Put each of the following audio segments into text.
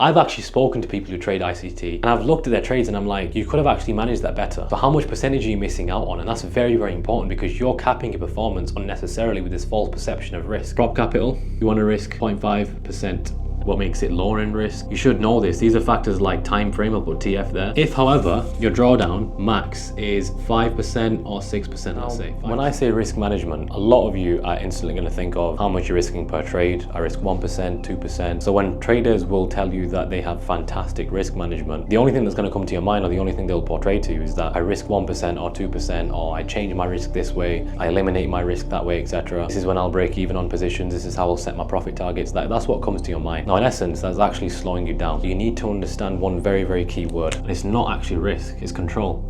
I've actually spoken to people who trade ICT and I've looked at their trades and I'm like, you could have actually managed that better. So how much percentage are you missing out on? And that's very, very important because you're capping your performance unnecessarily with this false perception of risk. Prop capital, you want to risk 0.5%. What makes it lower in risk? You should know this. These are factors like time frame. I'll put TF there. If, however, your drawdown max is 5% or 6%, let's say. When I say risk management, a lot of you are instantly going to think of how much you're risking per trade. I risk 1%, 2%. So when traders will tell you that they have fantastic risk management, the only thing that's going to come to your mind or the only thing they'll portray to you is that I risk 1% or 2% or I change my risk this way, I eliminate my risk that way, etc. This is when I'll break even on positions. This is how I'll set my profit targets. That's what comes to your mind. Now, in essence, that's actually slowing you down. You need to understand one very, very key word, and it's not actually risk, it's control.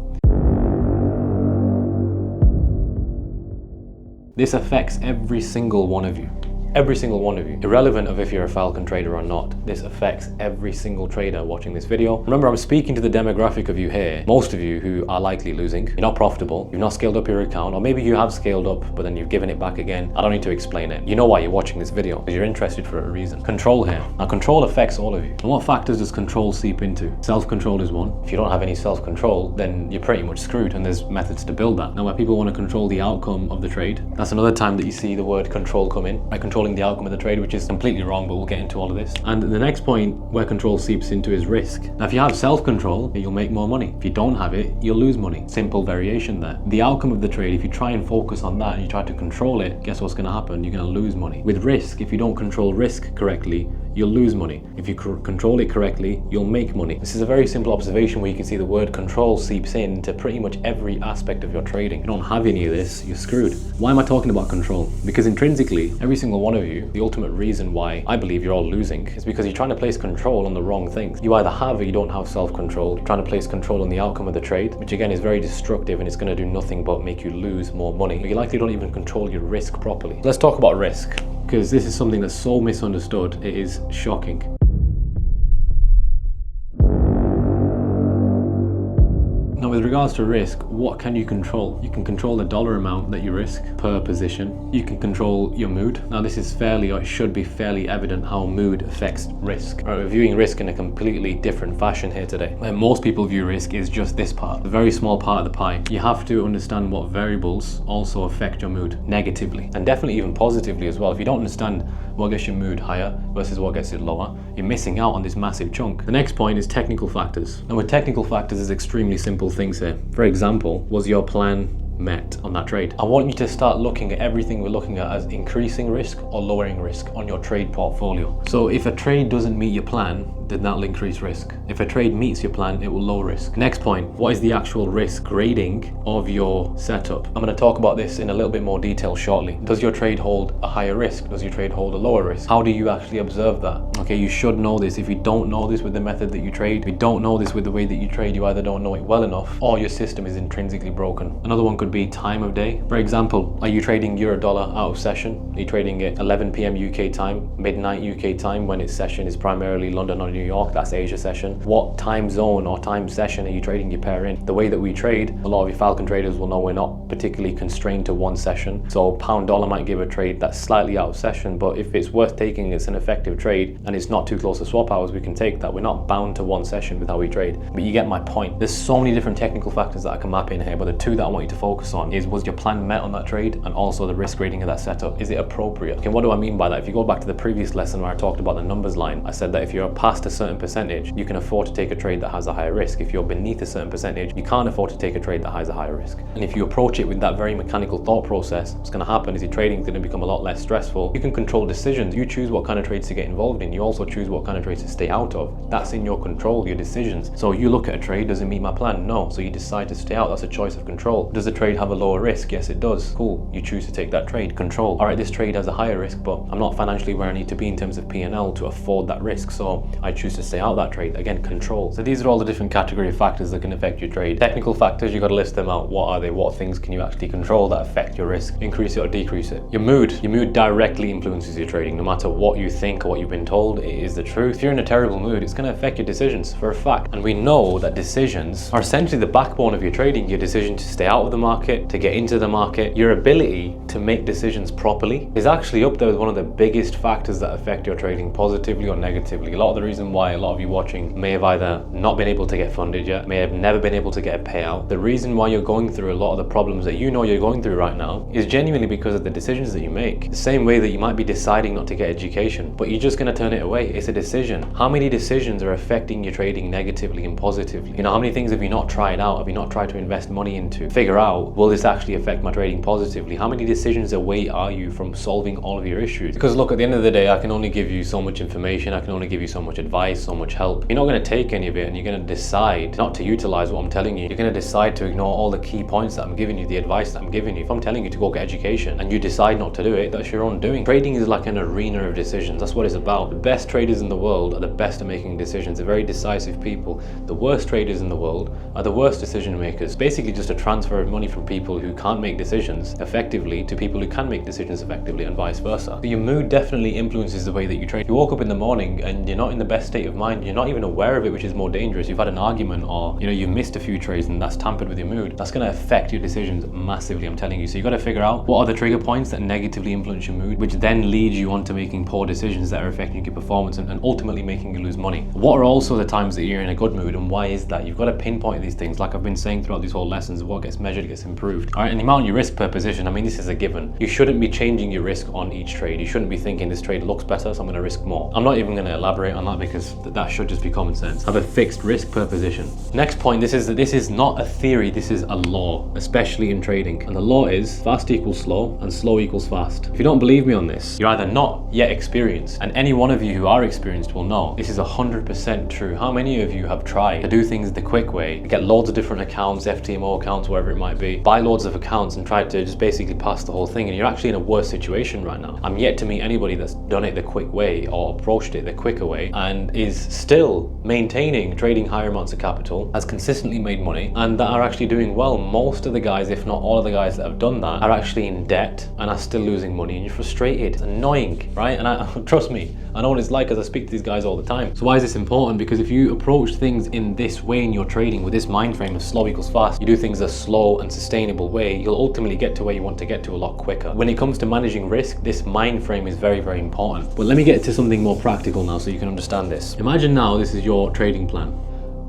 This affects every single one of you. Every single one of you, irrelevant of if you're a Falcon trader or not. This affects every single trader watching this video. Remember, I'm speaking to the demographic of you here, most of you who are likely losing. You're not profitable, you've not scaled up your account, or maybe you have scaled up, but then you've given it back again. I don't need to explain it. You know why you're watching this video, because you're interested for a reason. Control here. Now, control affects all of you. And what factors does control seep into? Self-control is one. If you don't have any self-control, then you're pretty much screwed, and there's methods to build that. Now, where people want to control the outcome of the trade, that's another time that you see the word control come in. By controlling the outcome of the trade, which is completely wrong, but we'll get into all of this. And the next point where control seeps into is risk. Now, if you have self-control, you'll make more money. If you don't have it, you'll lose money. Simple variation there. The outcome of the trade, if you try and focus on that and you try to control it, guess what's going to happen? You're going to lose money. With risk, if you don't control risk correctly, you'll lose money. If you control it correctly, you'll make money. This is a very simple observation where you can see the word control seeps into pretty much every aspect of your trading. If you don't have any of this, you're screwed. Why am I talking about control? Because intrinsically, every single one of you, the ultimate reason why I believe you're all losing is because you're trying to place control on the wrong things. You either have or you don't have self-control. You're trying to place control on the outcome of the trade, which again is very destructive and it's going to do nothing but make you lose more money. You likely don't even control your risk properly. Let's talk about risk, because this is something that's so misunderstood, it is shocking. Now, with regards to risk, what can you control? You can control the dollar amount that you risk per position. You can control your mood. Now, this is fairly, or it should be fairly evident how mood affects risk. We're viewing risk in a completely different fashion here today. Where most people view risk is just this part, a very small part of the pie. You have to understand what variables also affect your mood negatively, and definitely even positively as well. If you don't understand what gets your mood higher versus what gets it lower, you're missing out on this massive chunk. The next point is technical factors. And with technical factors, there's extremely simple things here. For example, was your plan met on that trade? I want you to start looking at everything we're looking at as increasing risk or lowering risk on your trade portfolio. So if a trade doesn't meet your plan, then that'll increase risk. If a trade meets your plan, it will lower risk. Next point, what is the actual risk grading of your setup? I'm going to talk about this in a little bit more detail shortly. Does your trade hold a higher risk? Does your trade hold a lower risk? How do you actually observe that? Okay, you should know this. If you don't know this with the method that you trade, if you don't know this with the way that you trade, you either don't know it well enough or your system is intrinsically broken. Another one could be time of day. For example, are you trading euro dollar out of session? Are you trading at 11 p.m. UK time, midnight UK time, when its session is primarily London or New York? That's Asia session. What time zone or time session are you trading your pair in? The way that we trade, a lot of your Falcon traders will know we're not particularly constrained to one session. So pound dollar might give a trade that's slightly out of session, but if it's worth taking, it's an effective trade and it's not too close to swap hours, we can take that. We're not bound to one session with how we trade. But you get my point. There's so many different technical factors that I can map in here, but the two that I want you to focus on is, was your plan met on that trade, and also the risk rating of that setup. Is it appropriate? Okay, what do I mean by that? If you go back to the previous lesson where I talked about the numbers line, I said that if you're past a certain percentage, you can afford to take a trade that has a higher risk. If you're beneath a certain percentage, you can't afford to take a trade that has a higher risk. And if you approach it with that very mechanical thought process, what's going to happen is your trading is going to become a lot less stressful. You can control decisions. You choose what kind of trades to get involved in. You also choose what kind of trades to stay out of. That's in your control, your decisions. So you look at a trade, does it meet my plan? No. So you decide to stay out. That's a choice of control. Does the trade have a lower risk? Yes, it does. Cool. You choose to take that trade. Control. All right, this trade has a higher risk, but I'm not financially where I need to be in terms of P&L to afford that risk. So I choose to stay out of that trade. Again, control. So these are all the different category of factors that can affect your trade. Technical factors, you got to list them out. What are they? What things can you actually control that affect your risk? Increase it or decrease it. Your mood directly influences your trading. No matter what you think or what you've been told, it is the truth. If you're in a terrible mood, it's going to affect your decisions for a fact. And we know that decisions are essentially the backbone of your trading. Your decision to stay out of the market, to get into the market, your ability to make decisions properly is actually up there with one of the biggest factors that affect your trading positively or negatively. A lot of the reason reason why a lot of you watching may have either not been able to get funded yet, may have never been able to get a payout. The reason why you're going through a lot of the problems that you know you're going through right now is genuinely because of the decisions that you make. The same way that you might be deciding not to get education, but you're just going to turn it away. It's a decision. How many decisions are affecting your trading negatively and positively? You know, how many things have you not tried out? Have you not tried to invest money into? Figure out, will this actually affect my trading positively? How many decisions away are you from solving all of your issues? Because look, at the end of the day, I can only give you so much information. I can only give you so much advice, so much help. You're not going to take any of it, and you're going to decide not to utilize what I'm telling you. You're going to decide to ignore all the key points that I'm giving you, the advice that I'm giving you. If I'm telling you to go get education and you decide not to do it, that's your own doing. Trading is like an arena of decisions. That's what it's about. The best traders in the world are the best at making decisions. They're very decisive people. The worst traders in the world are the worst decision makers. Basically just a transfer of money from people who can't make decisions effectively to people who can make decisions effectively, and vice versa. So your mood definitely influences the way that you trade. You woke up in the morning and you're not in the best state of mind. You're not even aware of it, which is more dangerous. You've had an argument, or you've missed a few trades, and that's tampered with your mood. That's going to affect your decisions massively, I'm telling you. So you got to figure out what are the trigger points that negatively influence your mood, which then leads you on to making poor decisions that are affecting your performance and ultimately making you lose money. What are also the times that you're in a good mood, and why is that? You've got to pinpoint these things. Like I've been saying throughout these whole lessons, what gets measured gets improved. All right, and the amount you risk per position, I mean, this is a given. You shouldn't be changing your risk on each trade. You shouldn't be thinking this trade looks better, so I'm going to risk more. I'm not even going to elaborate on that because that should just be common sense. Have a fixed risk per position. Next point, this is not a theory, this is a law, especially in trading. And the law is fast equals slow and slow equals fast. If you don't believe me on this, you're either not yet experienced, and any one of you who are experienced will know this is 100% true. How many of you have tried to do things the quick way, get loads of different accounts, FTMO accounts, whatever it might be, buy loads of accounts and try to just basically pass the whole thing, and you're actually in a worse situation right now. I'm yet to meet anybody that's done it the quick way or approached it the quicker way and is still maintaining trading higher amounts of capital, has consistently made money, and that are actually doing well. Most of the guys, if not all of the guys that have done that, are actually in debt and are still losing money, and you're frustrated. It's annoying, right? And trust me, I know what it's like, because I speak to these guys all the time. So why is this important? Because if you approach things in this way in your trading, with this mind frame of slow equals fast, you do things a slow and sustainable way, you'll ultimately get to where you want to get to a lot quicker. When it comes to managing risk, this mind frame is very, very important. But let me get to something more practical now so you can understand this. Imagine now this is your trading plan.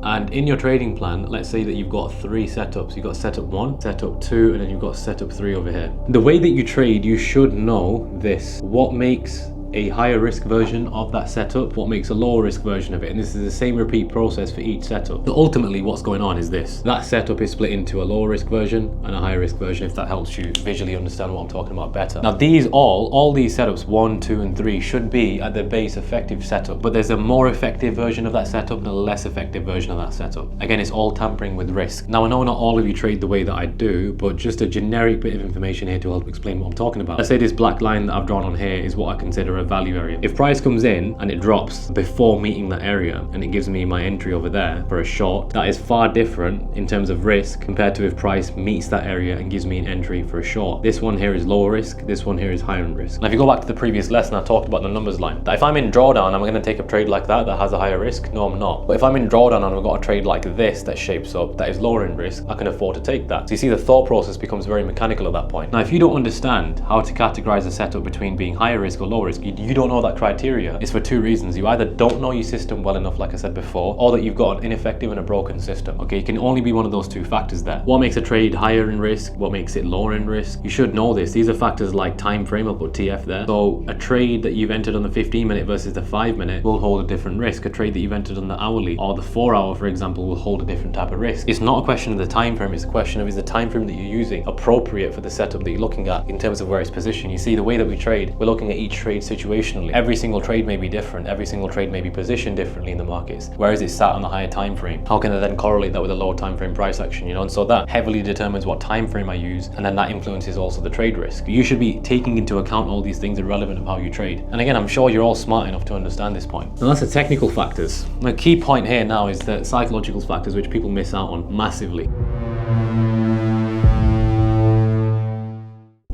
And in your trading plan, let's say that you've got 3 setups. You've got setup 1, setup 2, and then you've got setup 3 over here. The way that you trade, you should know this. What makes a higher risk version of that setup, what makes a lower risk version of it, and this is the same repeat process for each setup. So ultimately what's going on is this: that setup is split into a lower risk version and a higher risk version, if that helps you visually understand what I'm talking about better. Now these all these setups 1, 2 and 3 should be at the base effective setup, but there's a more effective version of that setup and a less effective version of that setup. Again, it's all tampering with risk. Now I know not all of you trade the way that I do, but just a generic bit of information here to help explain what I'm talking about. Let's say this black line that I've drawn on here is what I consider a value area. If price comes in and it drops before meeting that area and it gives me my entry over there for a short, that is far different in terms of risk compared to if price meets that area and gives me an entry for a short. This one here is lower risk, this one here is higher risk. Now if you go back to the previous lesson, I talked about the numbers line, that if I'm in drawdown, am I going to take a trade like that has a higher risk? No, I'm not. But if I'm in drawdown and I've got a trade like this that shapes up, that is lower in risk, I can afford to take that. So you see, the thought process becomes very mechanical at that point. Now if you don't understand how to categorize a setup between being higher risk or low risk, you don't know that criteria. It's for 2 reasons. You either don't know your system well enough, like I said before, or that you've got an ineffective and a broken system. Okay, it can only be one of those 2 factors there. What makes a trade higher in risk? What makes it lower in risk? You should know this. These are factors like time frame. I'll put TF there. So a trade that you've entered on the 15-minute versus the 5-minute will hold a different risk. A trade that you've entered on the hourly or the 4-hour, for example, will hold a different type of risk. It's not a question of the time frame. It's a question of, is the time frame that you're using appropriate for the setup that you're looking at in terms of where it's positioned? You see, the way that we trade, we're looking at each trade situationally. Every single trade may be different. Every single trade may be positioned differently in the markets. Where is it sat on the higher time frame? How can I then correlate that with a lower time frame price action? And so that heavily determines what time frame I use, and then that influences also the trade risk. You should be taking into account all these things irrelevant of how you trade. And again, I'm sure you're all smart enough to understand this point. And that's the technical factors. The key point here now is the psychological factors, which people miss out on massively.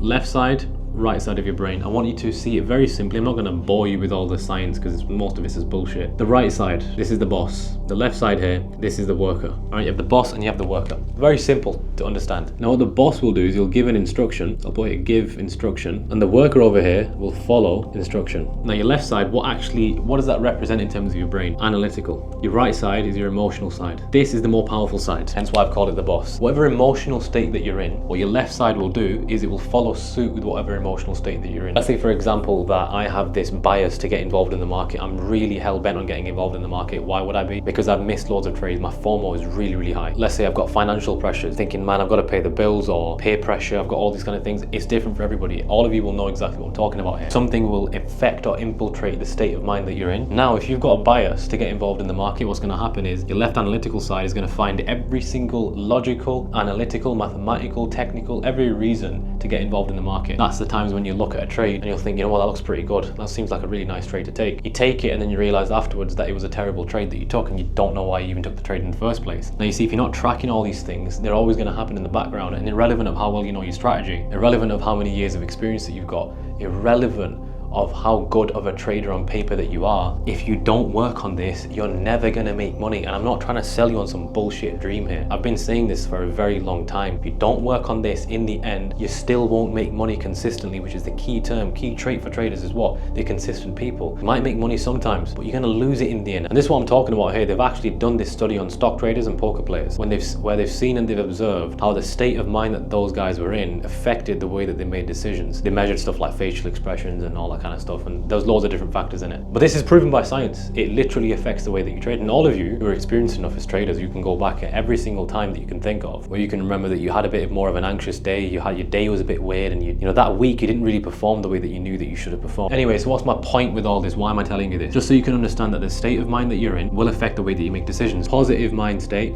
Left side right side of your brain. I want you to see it very simply. I'm not going to bore you with all the science because most of this is bullshit. The right side, this is the boss. The left side here, this is the worker. All right, you have the boss and you have the worker. Very simple to understand. Now what the boss will do is he'll give an instruction. I'll put it give instruction, and the worker over here will follow instruction. Now your left side, what does that represent in terms of your brain? Analytical. Your right side is your emotional side. This is the more powerful side, hence why I've called it the boss. Whatever emotional state that you're in, what your left side will do is it will follow suit with whatever emotional state that you're in. Let's say for example that I have this bias to get involved in the market. I'm really hell-bent on getting involved in the market. Why would I be? Because I've missed loads of trades. My FOMO is really, really high. Let's say I've got financial pressures, thinking, man, I've got to pay the bills, or peer pressure, I've got all these kind of things. It's different for everybody. All of you will know exactly what I'm talking about here. Something will affect or infiltrate the state of mind that you're in. Now, if you've got a bias to get involved in the market, what's going to happen is your left analytical side is going to find every single logical, analytical, mathematical, technical, every reason to get involved in the market. That's the times when you look at a trade and you'll think, you know what, that looks pretty good. That seems like a really nice trade to take. You take it and then you realize afterwards that it was a terrible trade that you took, and you don't know why you even took the trade in the first place. Now you see, if you're not tracking all these things, they're always going to happen in the background, and irrelevant of how well you know your strategy, irrelevant of how many years of experience that you've got, irrelevant of how good of a trader on paper that you are, if you don't work on this, you're never gonna make money. And I'm not trying to sell you on some bullshit dream here. I've been saying this for a very long time. If you don't work on this, in the end, you still won't make money consistently, which is the key term. Key trait for traders is what? They're consistent people. You might make money sometimes, but you're gonna lose it in the end. And this is what I'm talking about here. They've actually done this study on stock traders and poker players, where they've seen and they've observed how the state of mind that those guys were in affected the way that they made decisions. They measured stuff like facial expressions and all that kind of stuff, and there's loads of different factors in it. But this is proven by science. It literally affects the way that you trade. And all of you who are experienced enough as traders, you can go back at every single time that you can think of, where you can remember that you had a bit more of an anxious day, your day was a bit weird, and you know that week you didn't really perform the way that you knew that you should have performed. Anyway, so what's my point with all this? Why am I telling you this? Just so you can understand that the state of mind that you're in will affect the way that you make decisions. Positive mind state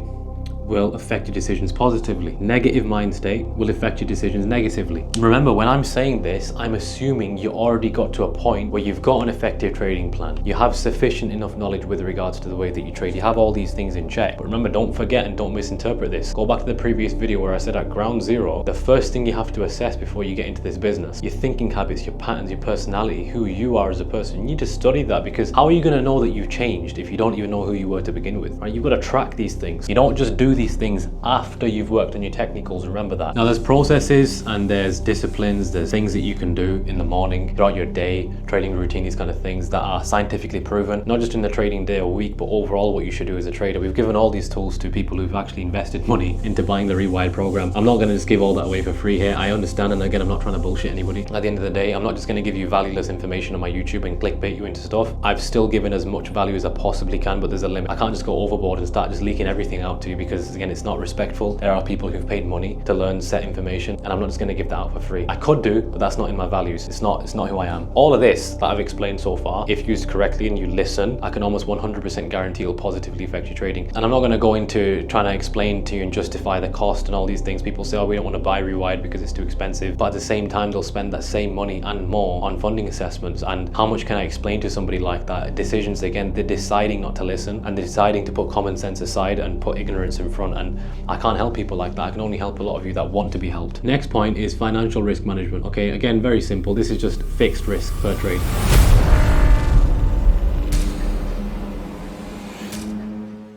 will affect your decisions positively. Negative mind state will affect your decisions negatively. Remember, when I'm saying this, I'm assuming you already got to a point where you've got an effective trading plan. You have sufficient enough knowledge with regards to the way that you trade. You have all these things in check. But remember, don't forget and don't misinterpret this. Go back to the previous video where I said at ground zero, the first thing you have to assess before you get into this business, your thinking habits, your patterns, your personality, who you are as a person. You need to study that, because how are you going to know that you've changed if you don't even know who you were to begin with, right? You've got to track these things. You don't just do these things after you've worked on your technicals. Remember that. Now there's processes and there's disciplines, there's things that you can do in the morning, throughout your day, trading routine, these kind of things that are scientifically proven, not just in the trading day or week, but overall what you should do as a trader. We've given all these tools to people who've actually invested money into buying the Rewired program. I'm not going to just give all that away for free here. I understand, and again, I'm not trying to bullshit anybody. At the end of the day, I'm not just going to give you valueless information on my YouTube and clickbait you into stuff. I've still given as much value as I possibly can, but there's a limit. I can't just go overboard and start just leaking everything out to you, because again, it's not respectful. There are people who've paid money to learn set information, and I'm not just going to give that out for free. I could do, but that's not in my values. It's not who I am. All of this that I've explained so far, if used correctly and you listen, I can almost 100% guarantee it'll positively affect your trading. And I'm not going to go into trying to explain to you and justify the cost and all these things. People say, oh, we don't want to buy Rewired because it's too expensive, but at the same time they'll spend that same money and more on funding assessments. And how much can I explain to somebody like that? Decisions, again, they're deciding not to listen, and they're deciding to put common sense aside and put ignorance in front, and I can't help people like that. I can only help a lot of you that want to be helped. Next point is financial risk management. Okay, again, very simple. This is just fixed risk per trade.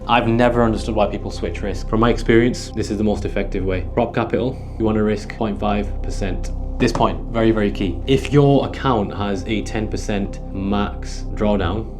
I've never understood why people switch risk. From my experience, this is the most effective way. Prop capital, you want to risk 0.5%. This point, very, very key. If your account has a 10% max drawdown,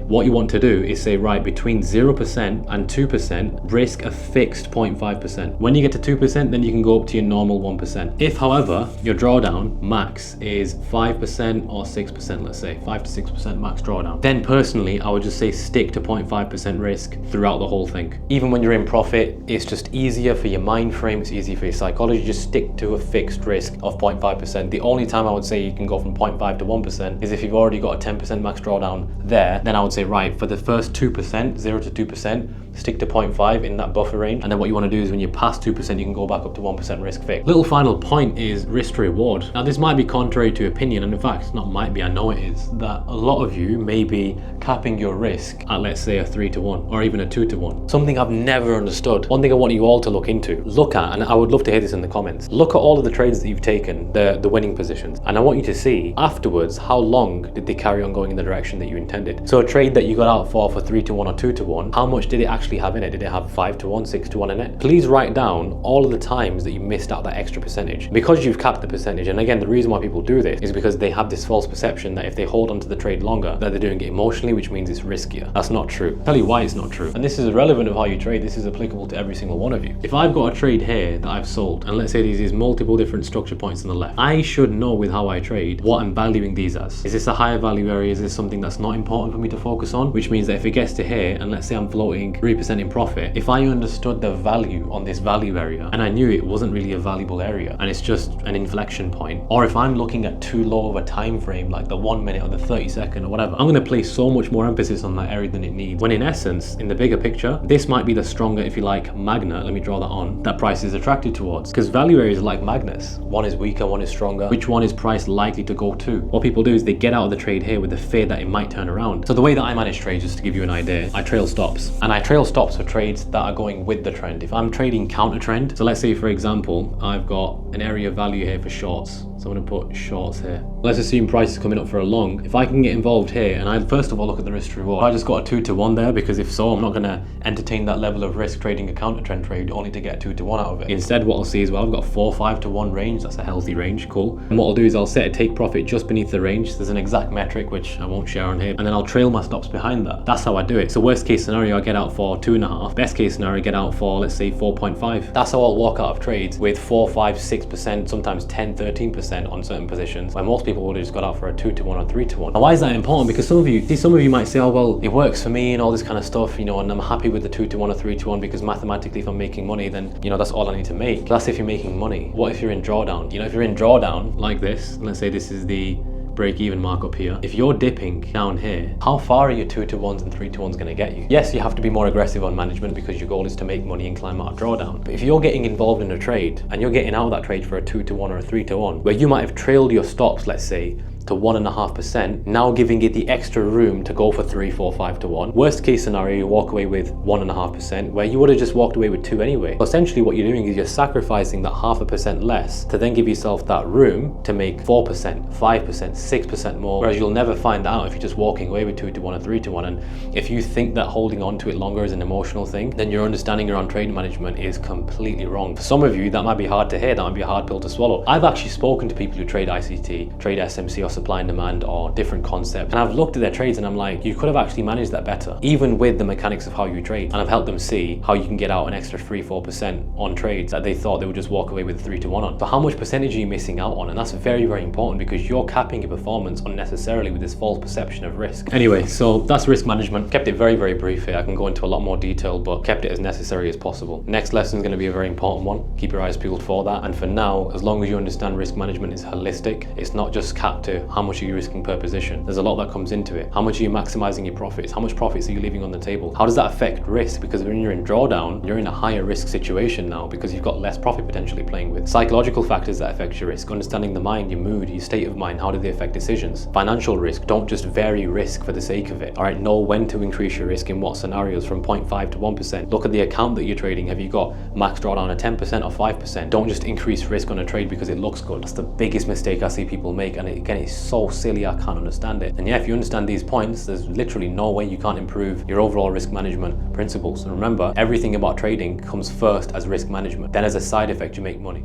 what you want to do is say, right, between 0% and 2%, risk a fixed 0.5%. When you get to 2%, then you can go up to your normal 1%. If, however, your drawdown max is 5% or 6%, let's say 5 to 6% max drawdown, then personally, I would just say stick to 0.5% risk throughout the whole thing. Even when you're in profit, it's just easier for your mind frame, it's easier for your psychology. Just stick to a fixed risk of 0.5%. The only time I would say you can go from 0.5 to 1% is if you've already got a 10% max drawdown there. Then I would say, right, for the first 2%, 0 to 2%, stick to 0.5 in that buffer range. And then what you want to do is when you pass 2%, you can go back up to 1% risk fix. Little final point is risk to reward. Now this might be contrary to opinion, and in fact, not might be, I know it is, that a lot of you may be capping your risk at, let's say, a 3-to-1 or even a 2-to-1. Something I've never understood. One thing I want you all to look into, look at, and I would love to hear this in the comments, look at all of the trades that you've taken, the winning positions, and I want you to see afterwards how long did they carry on going in the direction that you intended. So a trade that you got out for 3-to-1 or 2-to-1, how much did it actually have in it? Did it have 5-to-1, 6-to-1 in it? Please write down all of the times that you missed out that extra percentage. Because you've capped the percentage, and again, the reason why people do this is because they have this false perception that if they hold onto the trade longer, that they're doing it emotionally, which means it's riskier. That's not true. I'll tell you why it's not true. And this is irrelevant of how you trade. This is applicable to every single one of you. If I've got a trade here that I've sold, and let's say these multiple different structure points on the left, I should know with how I trade what I'm valuing these as. Is this a higher value area? Is this something that's not important for me to focus on? Which means that if it gets to here, and let's say I'm floating 3% in profit, if I understood the value on this value area, and I knew it wasn't really a valuable area, and it's just an inflection point, or if I'm looking at too low of a time frame, like the 1 minute or the 30-second or whatever, I'm going to place so much more emphasis on that area than it needs. When in essence, in the bigger picture, this might be the stronger, if you like, magnet, let me draw that on, that price is attracted towards. Because value areas are like magnets. One is weaker, one is stronger. Which one is price likely to go to? What people do is they get out of the trade here with the fear that it might turn around. So the way that I manage trades, just to give you an idea, I trail stops. And I trail stops for trades that are going with the trend. If I'm trading counter trend, so let's say for example, I've got an area of value here for shorts. So I'm going to put shorts here. Let's assume price is coming up for a long. If I can get involved here, and I first of all look at the risk to reward, I just got a 2-to-1 there, because if so, I'm not going to entertain that level of risk trading a counter trend trade only to get 2-to-1 out of it. Instead, what I'll see is, well, I've got 4-5-to-1 range. That's a healthy range, cool. And what I'll do is I'll set a take profit just beneath the range. There's an exact metric, which I won't share on here. And then I'll trail my stops behind that. That's how I do it. So worst case scenario, I get out for 2.5. Best case scenario, I get out for, let's say, 4.5. That's how I'll walk out of trades with 4, 5, 6%, sometimes 10, 13% on certain positions, where most people would have just got out for a 2-to-1 or 3-to-1. Now, why is that important? Because some of you might say, oh, well, it works for me and all this kind of stuff, you know, and I'm happy with the 2-to-1 or 3-to-1 because mathematically, if I'm making money, then, you know, that's all I need to make. But that's if you're making money. What if you're in drawdown? You know, if you're in drawdown like this, let's say this is the break-even mark up here. If you're dipping down here, how far are your 2-to-1s and 3-to-1s going to get you? Yes, you have to be more aggressive on management because your goal is to make money and climb out of drawdown. But if you're getting involved in a trade and you're getting out of that trade for a 2-to-1 or a 3-to-1, where you might have trailed your stops, let's say, to 1.5%, now giving it the extra room to go for 3, 4, 5-to-1. Worst case scenario, you walk away with 1.5%, where you would have just walked away with 2 anyway. Essentially, what you're doing is you're sacrificing that 0.5% less to then give yourself that room to make 4%, 5%, 6% more, whereas you'll never find out if you're just walking away with 2-to-1 or 3-to-1. And if you think that holding on to it longer is an emotional thing, then your understanding around trade management is completely wrong. For some of you, that might be hard to hear, that might be a hard pill to swallow. I've actually spoken to people who trade ICT, trade SMC, or supply and demand, or different concepts, and I've looked at their trades and I'm like, you could have actually managed that better, even with the mechanics of how you trade. And I've helped them see how you can get out an extra 3-4% on trades that they thought they would just walk away with a 3-to-1 on. So how much percentage are you missing out on? And that's very, very important, because you're capping your performance unnecessarily with this false perception of risk. Anyway, so that's risk management. Kept it very, very brief here. I can go into a lot more detail, but kept it as necessary as possible. Next lesson is going to be a very important one. Keep your eyes peeled for that. And for now, as long as you understand risk management is holistic, it's not just capped to how much are you risking per position. There's a lot that comes into it. How much are you maximizing your profits? How much profits are you leaving on the table? How does that affect risk? Because when you're in drawdown, you're in a higher risk situation now because you've got less profit potentially playing with. Psychological factors that affect your risk, understanding the mind, your mood, your state of mind, how do they affect decisions? Financial risk, don't just vary risk for the sake of it. All right, know when to increase your risk in what scenarios from 0.5 to 1%. Look at the account that you're trading. Have you got max drawdown at 10% or 5%? Don't just increase risk on a trade because it looks good. That's the biggest mistake I see people make, and again, it's so silly, I can't understand it. And yeah, if you understand these points, there's literally no way you can't improve your overall risk management principles. And remember, everything about trading comes first as risk management. Then as a side effect, you make money.